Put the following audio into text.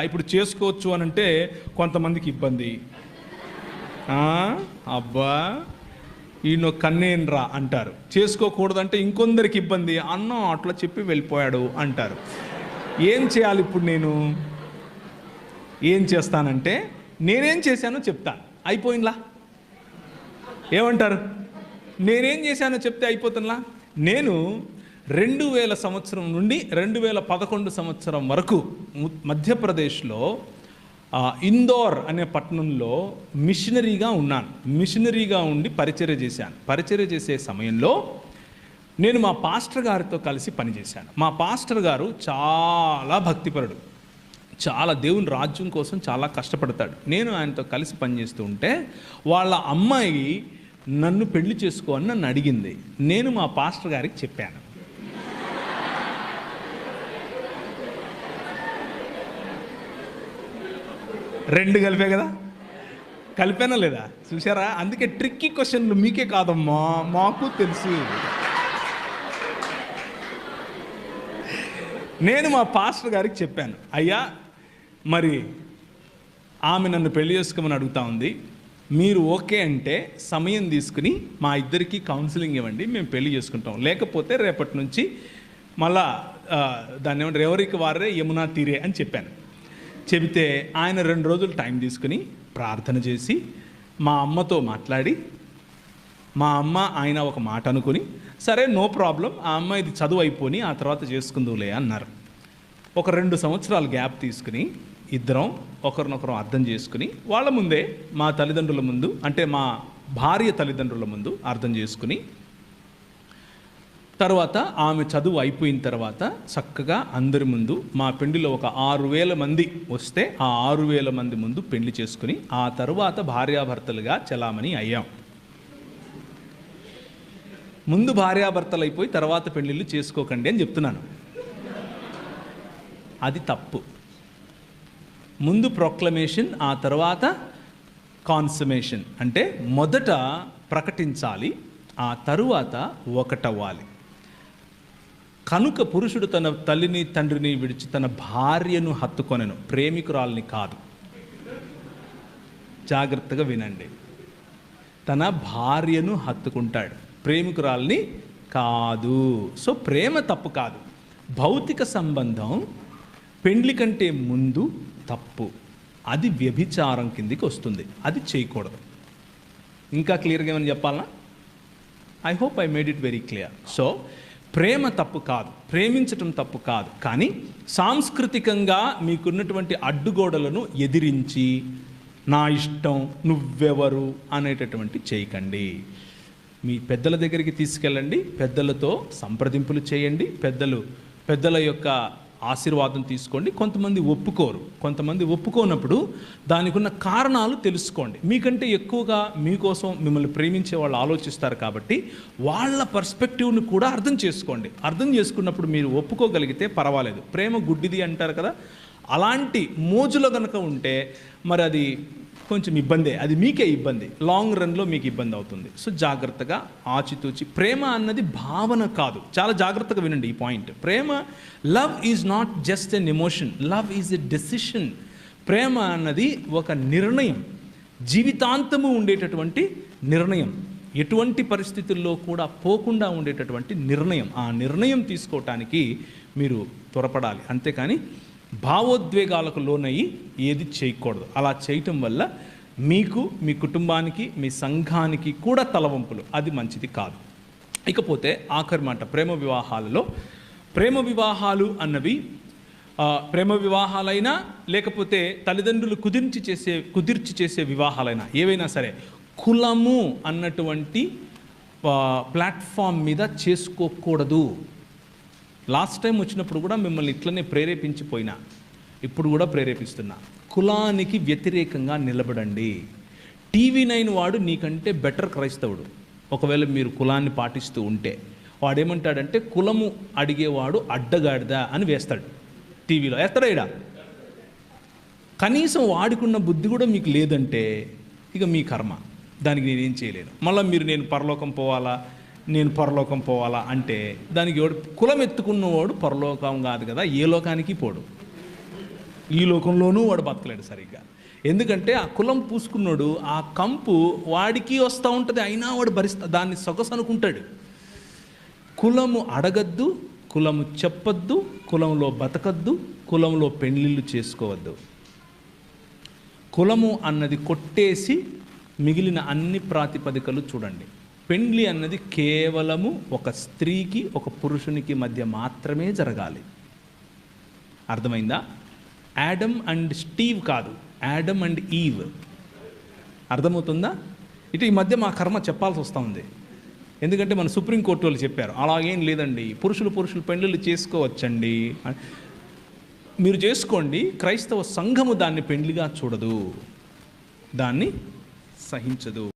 ఇప్పుడు చేసుకోవచ్చు అని అంటే కొంతమందికి ఇబ్బంది. అబ్బా ఈయన కన్నేనరా అంటారు. చేసుకోకూడదంటే ఇంకొందరికి ఇబ్బంది. అన్నం అట్లా చెప్పి వెళ్ళిపోయాడు అంటారు. ఏం చేయాలి ఇప్పుడు? నేను ఏం చేస్తానంటే నేనేం చేశానో చెప్తాను, అయిపోయిందిలా. ఏమంటారు? నేనేం చేశానో చెప్తే అయిపోతుందిలా. నేను 2000 సంవత్సరం నుండి 2011 సంవత్సరం వరకు మధ్యప్రదేశ్లో ఇందోర్ అనే పట్టణంలో మిషనరీగా ఉన్నాను. మిషనరీగా ఉండి పరిచర్య చేశాను. పరిచర్య చేసే సమయంలో నేను మా పాస్టర్ గారితో కలిసి పనిచేశాను. మా పాస్టర్ గారు చాలా భక్తిపరుడు, చాలా దేవుని రాజ్యం కోసం చాలా కష్టపడతాడు. నేను ఆయనతో కలిసి పనిచేస్తూ ఉంటే వాళ్ళ అమ్మాయి నన్ను పెళ్లి చేసుకో అని నన్ను అడిగింది. నేను మా పాస్టర్ గారికి చెప్పాను. రెండు కలిపే కదా, కలిపానా లేదా? చూసారా? అందుకే ట్రిక్కీ క్వశ్చన్లు మీకే కాదమ్మా, మాకు తెలుసు. నేను మా పాస్టర్ గారికి చెప్పాను, అయ్యా మరి ఆమె నన్ను పెళ్లి చేసుకోమని అడుగుతా ఉంది, మీరు ఓకే అంటే సమయం తీసుకుని మా ఇద్దరికి కౌన్సిలింగ్ ఇవ్వండి, మేము పెళ్లి చేసుకుంటాం. లేకపోతే రేపటి నుంచి మళ్ళా దాన్ని ఏమంటారు, ఎవరికి వారే యమునా తీరే అని చెప్పాను. చెబితే ఆయన 2 రోజులు టైం తీసుకుని ప్రార్థన చేసి మా అమ్మతో మాట్లాడి, మా అమ్మ ఆయన ఒక మాట అనుకుని, సరే నో ప్రాబ్లం, ఆ అమ్మ ఇది చదువు అయిపోయి ఆ తర్వాత చేసుకుందులే అన్నారు. ఒక 2 సంవత్సరాలు గ్యాప్ తీసుకుని ఇద్దరం ఒకరినొకరు అర్థం చేసుకుని వాళ్ళ ముందే, మా తల్లిదండ్రుల ముందు, అంటే మా భార్య తల్లిదండ్రుల ముందు అర్థం చేసుకుని, తర్వాత ఆమె చదువు అయిపోయిన తర్వాత చక్కగా అందరి ముందు మా పెళ్లిలో ఒక 6000 మంది వస్తే ఆ 6000 మంది ముందు పెళ్లి చేసుకుని ఆ తర్వాత భార్యాభర్తలుగా చలామణి అయ్యాం. ముందు భార్యాభర్తలు అయిపోయి తర్వాత పెళ్ళిళ్ళు చేసుకోకండి అని చెప్తున్నాను. అది తప్పు. ముందు ప్రొక్లమేషన్, ఆ తర్వాత కాన్సమేషన్. అంటే మొదట ప్రకటించాలి, ఆ తరువాత ఒకటవ్వాలి. కనుక పురుషుడు తన తల్లిని తండ్రిని విడిచి తన భార్యను హత్తుకొనెను, ప్రేమికురాల్ని కాదు. జాగ్రత్తగా వినండి. తన భార్యను హత్తుకుంటాడు, ప్రేమికురాల్ని కాదు. సో ప్రేమ తప్పు కాదు. భౌతిక సంబంధం పెండ్లి కంటే ముందు తప్పు. అది వ్యభిచారం కిందికి వస్తుంది, అది చేయకూడదు. ఇంకా క్లియర్గా ఏమని చెప్పాలనా? I hope I made it very clear. So ప్రేమ తప్పు కాదు, ప్రేమించటం తప్పు కాదు. కానీ సాంస్కృతికంగా మీకున్నటువంటి అడ్డుగోడలను ఎదిరించి నా ఇష్టం నువ్వెవరు అనేటటువంటి చేయకండి. మీ పెద్దల దగ్గరికి తీసుకెళ్ళండి, పెద్దలతో సంప్రదింపులు చేయండి, పెద్దల యొక్క ఆశీర్వాదం తీసుకోండి. కొంతమంది ఒప్పుకోరు, కొంతమంది ఒప్పుకోనప్పుడు దానికి ఉన్న కారణాలు తెలుసుకోండి. మీకంటే ఎక్కువగా మీకోసం మిమ్మల్ని ప్రేమించే వాళ్ళు ఆలోచిస్తారు కాబట్టి వాళ్ళ పర్స్పెక్టివ్ని కూడా అర్థం చేసుకోండి. అర్థం చేసుకున్నప్పుడు మీరు ఒప్పుకోగలిగితే పర్వాలేదు. ప్రేమ గుడ్డిది అంటారు కదా, అలాంటి మోజులో కనుక ఉంటే మరి అది కొంచెం ఇబ్బందే, అది మీకే ఇబ్బంది, లాంగ్ రన్లో మీకు ఇబ్బంది అవుతుంది. సో జాగ్రత్తగా ఆచితూచి. ప్రేమ అన్నది భావన కాదు. చాలా జాగ్రత్తగా వినండి ఈ పాయింట్. ప్రేమ, love is not just an emotion, love is a decision. ప్రేమ అన్నది ఒక నిర్ణయం, జీవితాంతము ఉండేటటువంటి నిర్ణయం, ఎటువంటి పరిస్థితుల్లో కూడా పోకుండా ఉండేటటువంటి నిర్ణయం. ఆ నిర్ణయం తీసుకోవటానికి మీరు త్వరపడాలి, అంతేకాని భావోద్వేగాలకు లోనయ్యి ఏది చేయకూడదు. అలా చేయటం వల్ల మీకు, మీ కుటుంబానికి, మీ సంఘానికి కూడా తలవంపులు, అది మంచిది కాదు. ఇకపోతే ఆఖరి మాట, ప్రేమ వివాహాలలో, ప్రేమ వివాహాలు అన్నవి ప్రేమ వివాహాలైనా లేకపోతే తల్లిదండ్రులు కుదిర్చి చేసే వివాహాలైనా ఏవైనా సరే కులము అన్నటువంటి ప్లాట్ఫామ్ మీద చేసుకోకూడదు. లాస్ట్ టైం వచ్చినప్పుడు కూడా మిమ్మల్ని ఇట్లనే ప్రేరేపించిపోయినా, ఇప్పుడు కూడా ప్రేరేపిస్తున్నా, కులానికి వ్యతిరేకంగా నిలబడండి. TV9 వాడు నీకంటే బెటర్ క్రైస్తవుడు. ఒకవేళ మీరు కులాన్ని పాటిస్తూ ఉంటే వాడేమంటాడంటే, కులము అడిగేవాడు అడ్డగాడిదా అని వేస్తాడు, టీవీలో వేస్తాడా? ఇడా కనీసం వాడుకున్న బుద్ధి కూడా మీకు లేదంటే ఇక మీ కర్మ, దానికి నేనేం చేయలేను. మళ్ళీ మీరు నేను పరలోకం పోవాలా అంటే దానికి కులం ఎత్తుకున్నవాడు పరలోకం కాదు కదా, ఏ లోకానికి పోడు. ఈ లోకంలోనూ వాడు బతకలేడు సరిగ్గా. ఎందుకంటే ఆ కులం పూసుకున్నాడు, ఆ కంపు వాడికి వస్తూ ఉంటుంది, అయినా వాడు దాన్ని సొగసు అనుకుంటాడు. కులము అడగద్దు, కులము చెప్పొద్దు, కులంలో బతకద్దు, కులంలో పెళ్ళిళ్ళు చేసుకోవద్దు. కులము అన్నది కొట్టేసి మిగిలిన అన్ని ప్రాతిపదికలు చూడండి. పెండ్లి అన్నది కేవలము ఒక స్త్రీకి ఒక పురుషునికి మధ్య మాత్రమే జరగాలి. అర్థమైందా? యాడమ్ అండ్ స్టీవ్ కాదు, యాడమ్ అండ్ ఈవ్. అర్థమవుతుందా? ఈ మధ్య మా కర్మ చెప్పాల్సి వస్తూ ఉంది. ఎందుకంటే మన సుప్రీంకోర్టు వాళ్ళు చెప్పారు అలాగేం లేదండి, పురుషులు పెళ్ళిళ్ళు చేసుకోవచ్చండి, మీరు చేసుకోండి. క్రైస్తవ సంఘము దాన్ని పెండ్లిగా చూడదు, దాన్ని సహించదు.